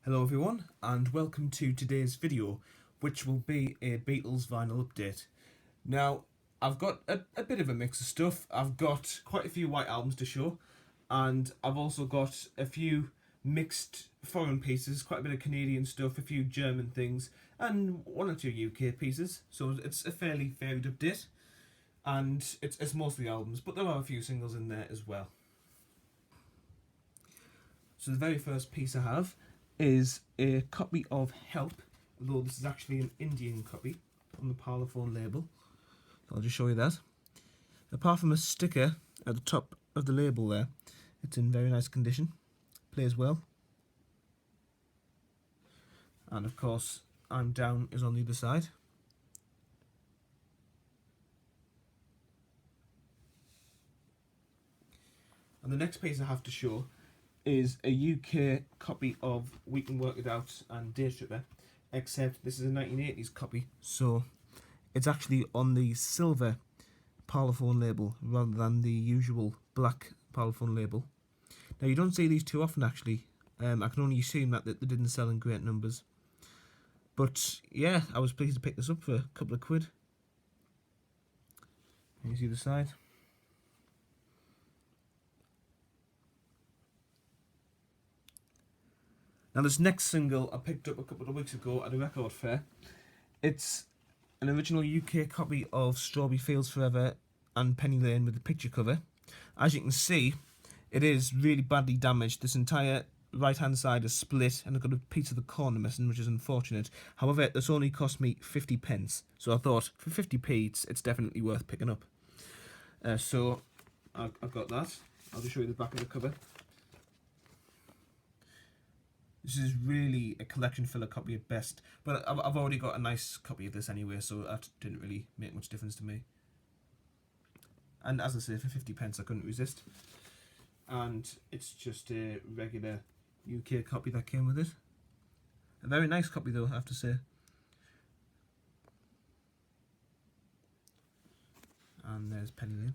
Hello everyone and welcome to today's video, which will be a Beatles vinyl update. Now, I've got a bit of a mix of stuff. I've got quite a few white albums to show, and I've also got a few mixed foreign pieces, quite a bit of Canadian stuff, a few German things, and one or two UK pieces. So it's a fairly varied update, and it's mostly albums, but there are a few singles in there as well. So the very first piece I have is a copy of Help, although this is actually an Indian copy on the Parlophone label. So I'll just show you that. Apart from a sticker at the top of the label there, it's in very nice condition, plays well. And of course, I'm Down is on the other side. And the next piece I have to show is a UK copy of We Can Work It Out and Day Tripper, except this is a 1980s copy, so it's actually on the silver Parlophone label rather than the usual black Parlophone label. Now, you don't see these too often actually. I can only assume that they didn't sell in great numbers. But yeah, I was pleased to pick this up for a couple of quid. Here's the other side. Now, this next single I picked up a couple of weeks ago at a record fair. It's an original UK copy of Strawberry Fields Forever and Penny Lane with the picture cover. As you can see, it is really badly damaged. This entire right hand side is split and I've got a piece of the corner missing, which is unfortunate. However, this only cost me 50p, so I thought for 50p it's definitely worth picking up. So I've got that. I'll just show you the back of the cover. This is really a collection filler copy at best, but I've already got a nice copy of this anyway, so that didn't really make much difference to me. And as I say, for 50p I couldn't resist. And it's just a regular UK copy that came with it. A very nice copy though, I have to say. And there's Penny Lane.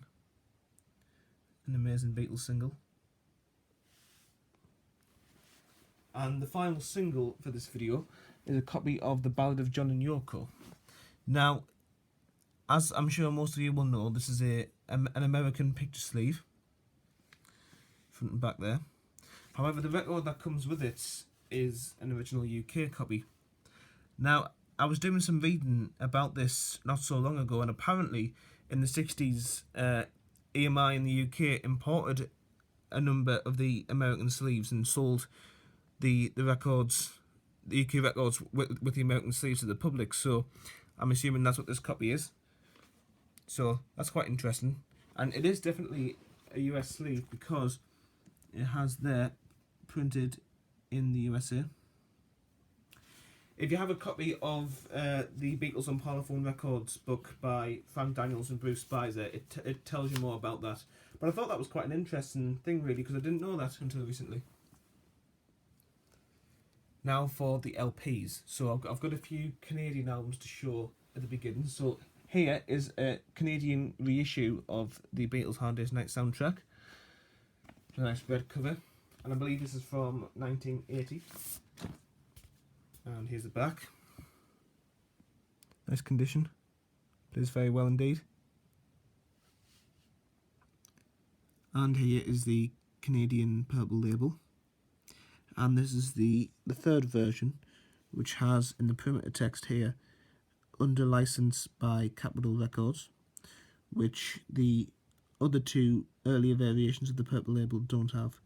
An amazing Beatles single. And the final single for this video is a copy of The Ballad of John and Yoko. Now, as I'm sure most of you will know, this is an American picture sleeve, front and back there. However, the record that comes with it is an original UK copy. Now, I was doing some reading about this not so long ago, and apparently in the 60s, EMI in the UK imported a number of the American sleeves and sold the records, the UK records with the American sleeves to the public, so I'm assuming that's what this copy is. So that's quite interesting, and it is definitely a US sleeve because it has there printed in the USA. If you have a copy of the Beatles on Parlophone Records book by Frank Daniels and Bruce Spicer, it tells you more about that. But I thought that was quite an interesting thing really, because I didn't know that until recently. Now for the LPs. So I've got a few Canadian albums to show at the beginning. So here is a Canadian reissue of the Beatles Hard Day's Night soundtrack. A nice red cover. And I believe this is from 1980. And here's the back. Nice condition. Plays very well indeed. And here is the Canadian purple label. And this is the third version, which has in the perimeter text here, under license by Capitol Records, which the other two earlier variations of the purple label don't have.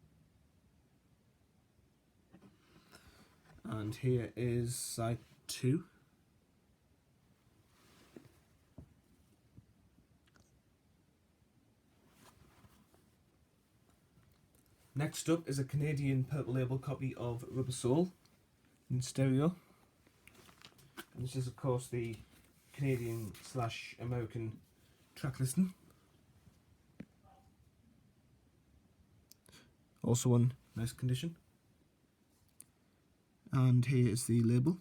And here is side 2. Next up is a Canadian purple label copy of Rubber Soul in stereo. And this is of course the Canadian / American track listing. Also in nice condition. And here is the label.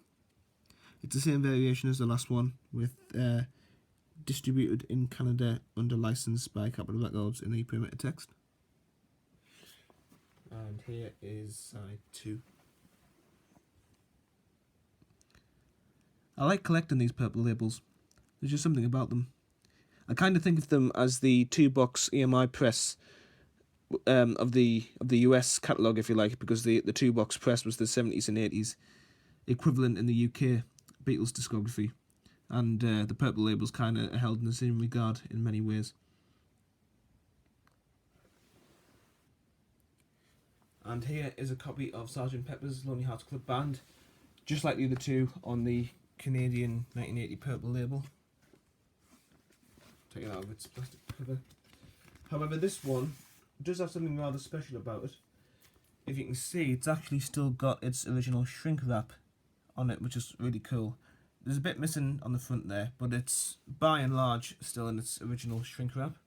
It's the same variation as the last one, with distributed in Canada under license by Capitol Records in the perimeter text. And here is side 2. I like collecting these purple labels. There's just something about them. I kind of think of them as the 2-box EMI press of the US catalogue, if you like, because the 2-box press was the 70s and 80s equivalent in the UK Beatles discography, and the purple labels kind of held in the same regard in many ways. And here is a copy of Sgt. Pepper's Lonely Hearts Club Band, just like the other two on the Canadian 1980 purple label. Take it out of its plastic cover. However, this one does have something rather special about it. If you can see, it's actually still got its original shrink wrap on it, which is really cool. There's a bit missing on the front there, but it's by and large still in its original shrink wrap.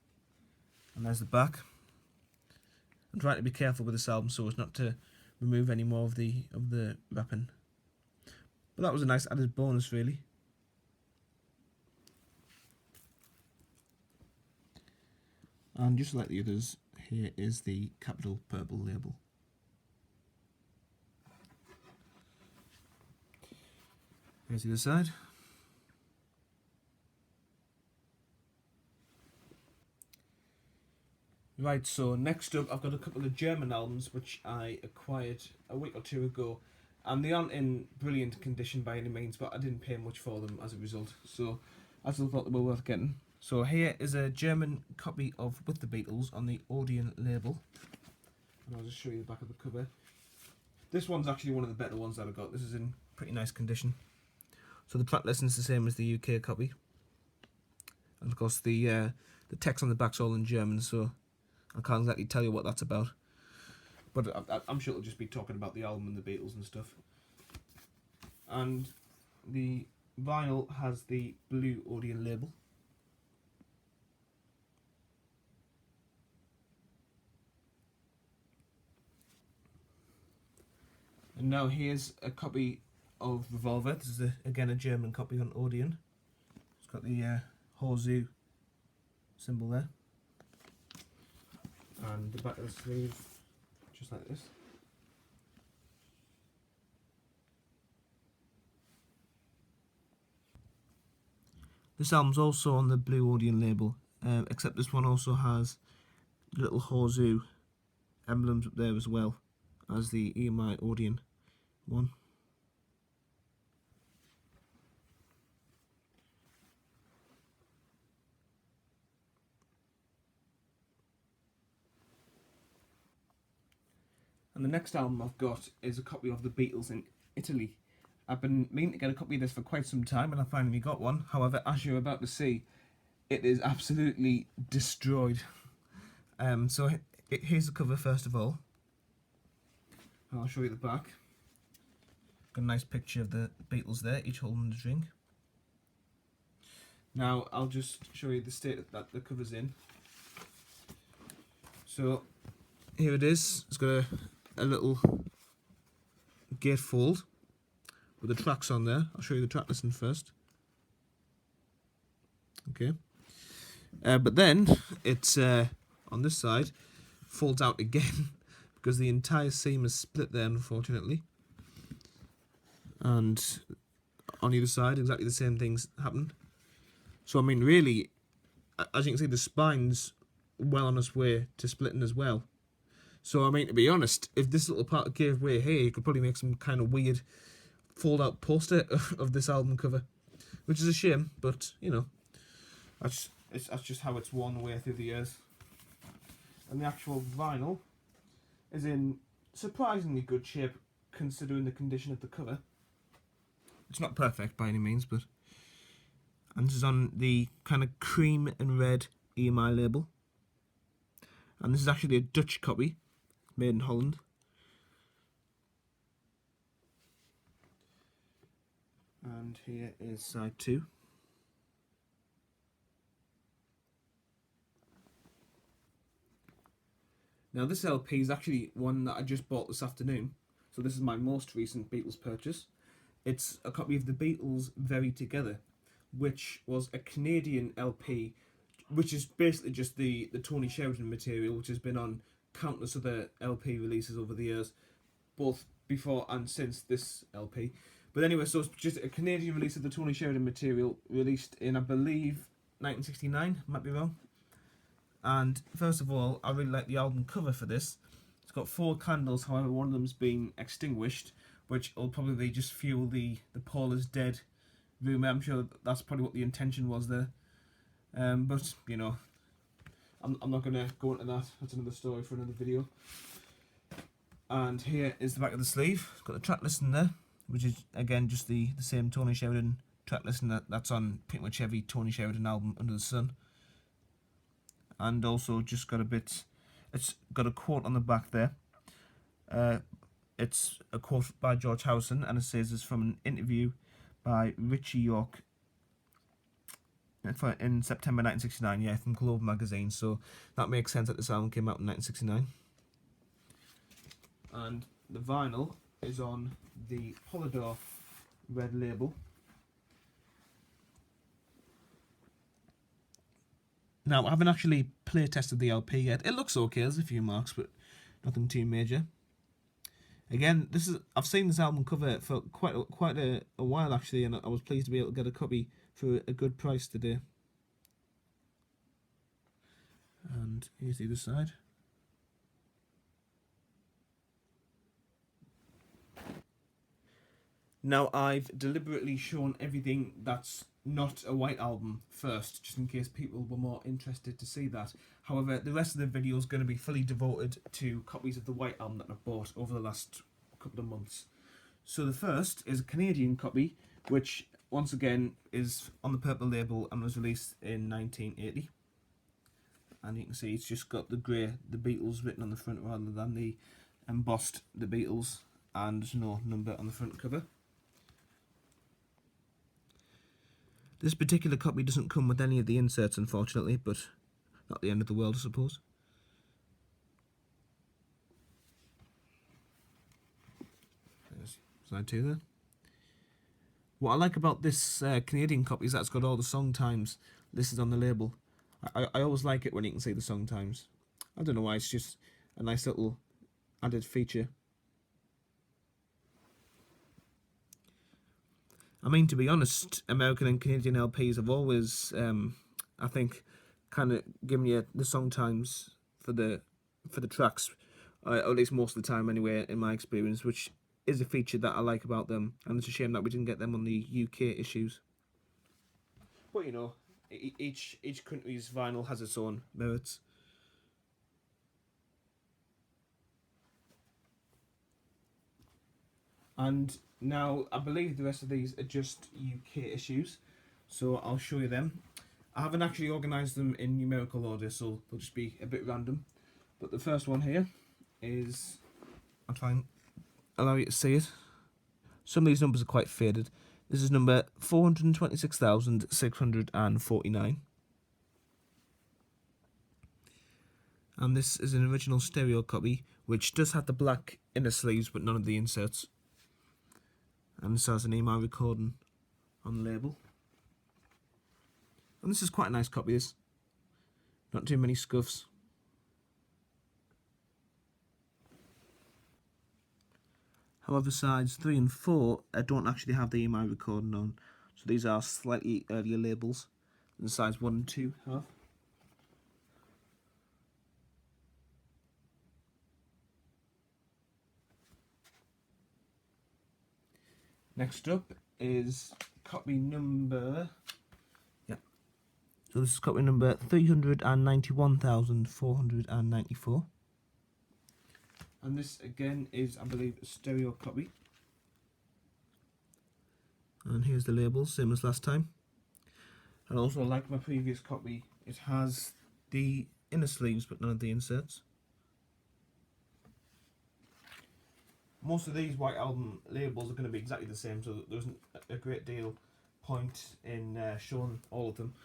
And there's the back. I'm trying to be careful with this album so as not to remove any more of the wrapping. But that was a nice added bonus, really. And just like the others, here is the capital purple label. Here's the other side. Right, so next up I've got a couple of German albums which I acquired a week or two ago, and they aren't in brilliant condition by any means, but I didn't pay much for them as a result, so I still thought they were worth getting. So here is a German copy of With the Beatles on the Odeon label, and I'll just show you the back of the cover. This one's actually one of the better ones that I got. This is in pretty nice condition. So the track listing's the same as the UK copy, and of course the text on the back's all in German, so I can't exactly tell you what that's about, but I'm sure it'll just be talking about the album and the Beatles and stuff. And the vinyl has the blue Odeon label. And now here's a copy of Revolver. This is again a German copy on Odeon. It's got the Horzu symbol there. And the back of the sleeve, just like this. This album's also on the blue Odeon label, except this one also has little Horzu emblems up there as well as the EMI Odeon one. And the next album I've got is a copy of the Beatles in Italy. I've been meaning to get a copy of this for quite some time, and I finally got one. However, as you're about to see, it is absolutely destroyed. So here's the cover first of all. I'll show you the back. Got a nice picture of the Beatles there, each holding a drink. Now I'll just show you the state that the cover's in. So here it is. It's got a little gatefold with the tracks on there. I'll show you the track listing first. Okay. But then it's on this side folds out again because the entire seam is split there, unfortunately. And on either side, exactly the same things happen. So I mean, really, as you can see, the spine's well on its way to splitting as well. So I mean, to be honest, if this little part gave way here, you could probably make some kind of weird fold-out poster of this album cover, which is a shame. But you know, that's just how it's worn away through the years. And the actual vinyl is in surprisingly good shape considering the condition of the cover. It's not perfect by any means, but and this is on the kind of cream and red EMI label. And this is actually a Dutch copy, made in Holland. And here is side 2. Now this LP is actually one that I just bought this afternoon, so this is my most recent Beatles purchase. It's a copy of the Beatles Very Together, which was a Canadian LP, which is basically just the Tony Sheridan material, which has been on countless other LP releases over the years, both before and since this LP. But anyway, so it's just a Canadian release of the Tony Sheridan material, released in, I believe, 1969, might be wrong. And first of all, I really like the album cover for this. It's got 4 candles, however one of them's been extinguished, which will probably just fuel the Paul is dead rumour. I'm sure that's probably what the intention was there. But, you know, I'm not going to go into that. That's another story for another video. And here is the back of the sleeve. It's got the track listing there, which is, again, just the same Tony Sheridan track listing that's on pretty much every Tony Sheridan album under the sun. And also just got a bit, it's got a quote on the back there. It's a quote by George Harrison, and it says it's from an interview by Richie York in September 1969, yeah, from Globe magazine. So that makes sense that this album came out in 1969. And the vinyl is on the Polydor red label. Now, I haven't actually play tested the LP yet. It looks okay, there's a few marks, but nothing too major. Again, I've seen this album cover for quite a while actually, and I was pleased to be able to get a copy for a good price today. And here's the other side. Now, I've deliberately shown everything that's not a white album first, just in case people were more interested to see that. However, the rest of the video is going to be fully devoted to copies of the white album that I've bought over the last couple of months. So the first is a Canadian copy, which once again is on the purple label and was released in 1980. And you can see it's just got the Beatles written on the front rather than the embossed the Beatles, and there's no number on the front cover. This particular copy doesn't come with any of the inserts, unfortunately, but not the end of the world, I suppose. There's side 2 there. What I like about this Canadian copy is that it's got all the song times listed on the label. I always like it when you can see the song times. I don't know why, it's just a nice little added feature. I mean, to be honest, American and Canadian LPs have always, I think, kind of given you the song times for the tracks, or at least most of the time anyway, in my experience, which is a feature that I like about them, and it's a shame that we didn't get them on the UK issues. But you know, each country's vinyl has its own merits. And now, I believe the rest of these are just UK issues, so I'll show you them. I haven't actually organised them in numerical order, so they'll just be a bit random. But the first one here is, I'll try and allow you to see it. Some of these numbers are quite faded. This is number 426,649. And this is an original stereo copy, which does have the black inner sleeves, but none of the inserts. And this has an EMI recording on the label. And this is quite a nice copy, this. Not too many scuffs. However, sides 3 and 4 don't actually have the EMI recording on. So these are slightly earlier labels than sides 1 and 2 have. Next up is copy number, so this is copy number 391,494. And this again is, I believe, a stereo copy. And here's the label, same as last time. And also, like my previous copy, it has the inner sleeves but none of the inserts. Most of these white album labels are going to be exactly the same, so there isn't a great deal point in showing all of them.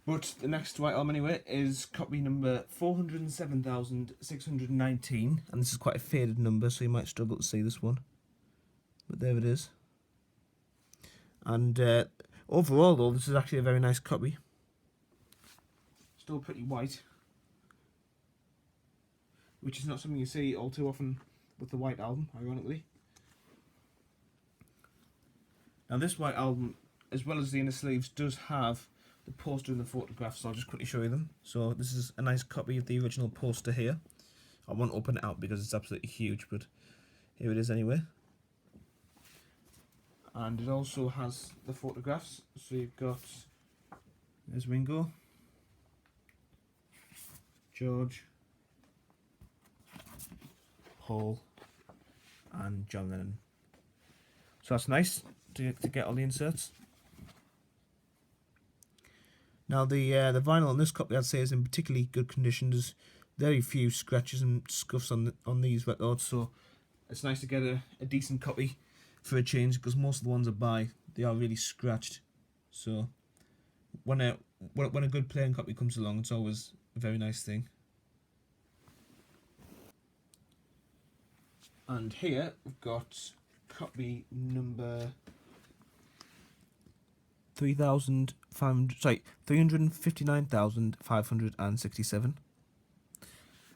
But the next white album anyway is copy number 407,619, and this is quite a faded number, so you might struggle to see this one. But there it is. And overall though, this is actually a very nice copy. Still pretty white, which is not something you see all too often with the white album, ironically. Now this white album, as well as the inner sleeves, does have the poster and the photographs, so I'll just quickly show you them. So this is a nice copy of the original poster here. I won't open it out because it's absolutely huge, but here it is anyway. And it also has the photographs, so you've got, there's Ringo, George, Paul, and John Lennon. So that's nice to get all the inserts. Now the vinyl on this copy, I'd say, is in particularly good condition. There's very few scratches and scuffs on these records, so it's nice to get a decent copy for a change, because most of the ones I buy, they are really scratched. So when a good playing copy comes along, it's always a very nice thing. And here we've got copy number 359,567.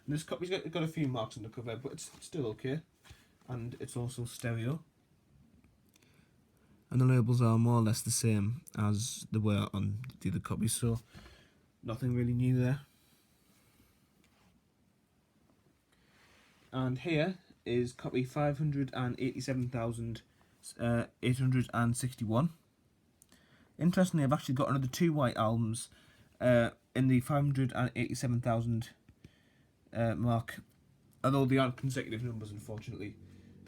And this copy's got a few marks on the cover, but it's still okay. And it's also stereo. And the labels are more or less the same as they were on the other copies, so nothing really new there. And here is copy 587,861. Interestingly, I've actually got another 2 white albums in the 587,000 mark, although they aren't consecutive numbers, unfortunately.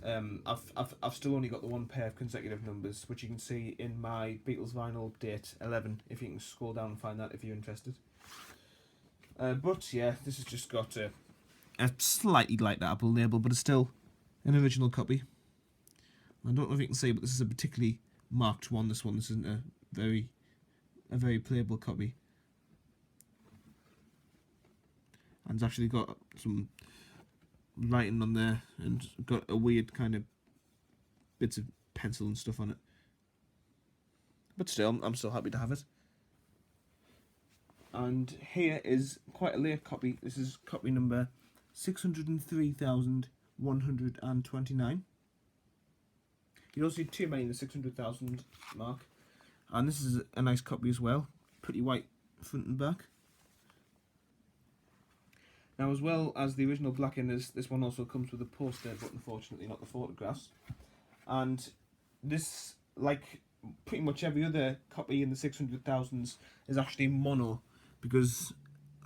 I've still only got the 1 pair of consecutive numbers, which you can see in my Beatles vinyl update 11, if you can scroll down and find that if you're interested. But yeah, this has just got a slightly light Apple label, but it's still an original copy. I don't know if you can see, but this is a particularly marked one. This isn't a very playable copy, and it's actually got some writing on there and got a weird kind of bits of pencil and stuff on it. But still, I'm still happy to have it. And here is quite a late copy. This is copy number 603,129. You don't see too many in the 600,000 mark. And this is a nice copy as well. Pretty white front and back. Now, as well as the original black inners, this one also comes with a poster, but unfortunately not the photographs. And this, like pretty much every other copy in the 600,000s, is actually mono, because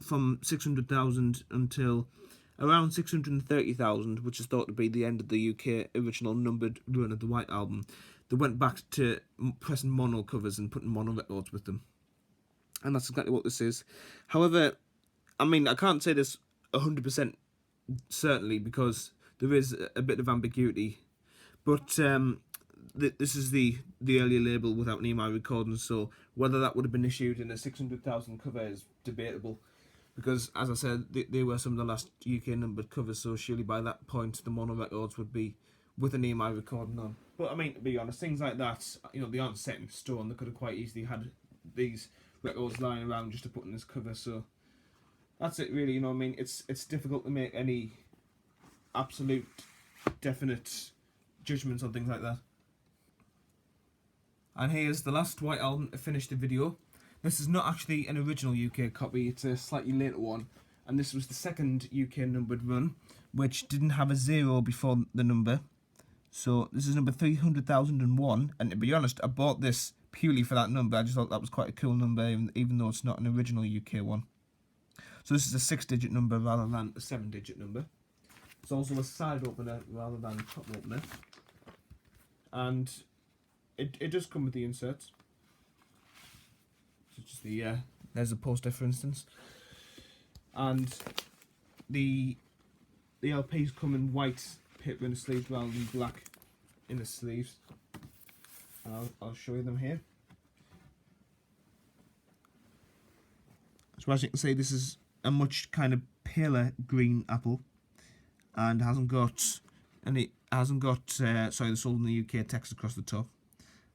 from 600,000 until around 630,000, which is thought to be the end of the UK original numbered run of the White Album, they went back to pressing mono covers and putting mono records with them. And that's exactly what this is. However, I mean, I can't say this 100% certainly, because there is a bit of ambiguity. But this is the earlier label without an EMI recording, so whether that would have been issued in a 600,000 cover is debatable. Because, as I said, they were some of the last UK numbered covers, so surely by that point the mono records would be with an EMI recording on. But I mean, to be honest, things like that, you know, they aren't set in stone. They could have quite easily had these records lying around just to put in this cover, so that's it really, you know what I mean? It's difficult to make any absolute definite judgments on things like that. And here's the last White Album to finish the video. This is not actually an original UK copy, it's a slightly later one. And this was the second UK numbered run, which didn't have a 0 before the number. So this is number 300,001, and to be honest, I bought this purely for that number. I just thought that was quite a cool number, even though it's not an original UK one. So this is a 6-digit number rather than a 7-digit number. It's also a side opener rather than a top opener. And it does come with the inserts. So just there's a poster, for instance. And the LPs come in white paper in the sleeves rather than black in the sleeves. And I'll show you them here. So as you can see, this is a much kind of paler green apple, and hasn't got the sold in the UK text across the top,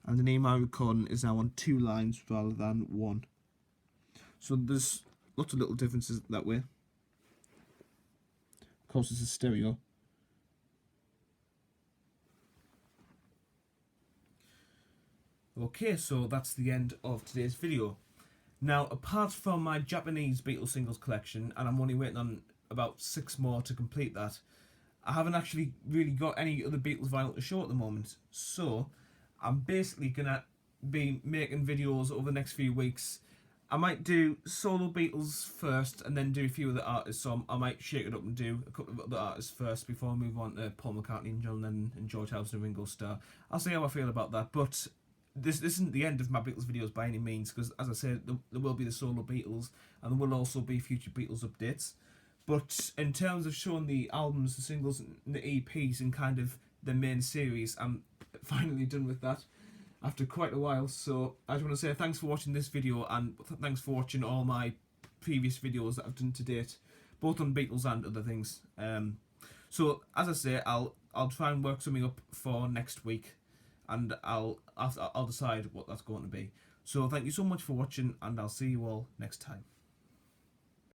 and the EMI recording is now on 2 lines rather than 1. So there's lots of little differences that way. Of course, this is stereo. Okay, so that's the end of today's video. Now, apart from my Japanese Beatles singles collection, and I'm only waiting on about 6 more to complete that, I haven't actually really got any other Beatles vinyl to show at the moment. So, I'm basically gonna be making videos over the next few weeks. I might do solo Beatles first and then do a few other artists. So I might shake it up and do a couple of other artists first before I move on to Paul McCartney and John Lennon and George Harrison and Ringo Starr. I'll see how I feel about that. But this isn't the end of my Beatles videos by any means, because as I said, there will be the solo Beatles and there will also be future Beatles updates. But in terms of showing the albums, the singles, and the EPs and kind of the main series, I'm finally done with that after quite a while. So I just want to say thanks for watching this video, and thanks for watching all my previous videos that I've done to date, both on Beatles and other things. So as I say, I'll try and work something up for next week, and I'll decide what that's going to be. So thank you so much for watching, and I'll see you all next time.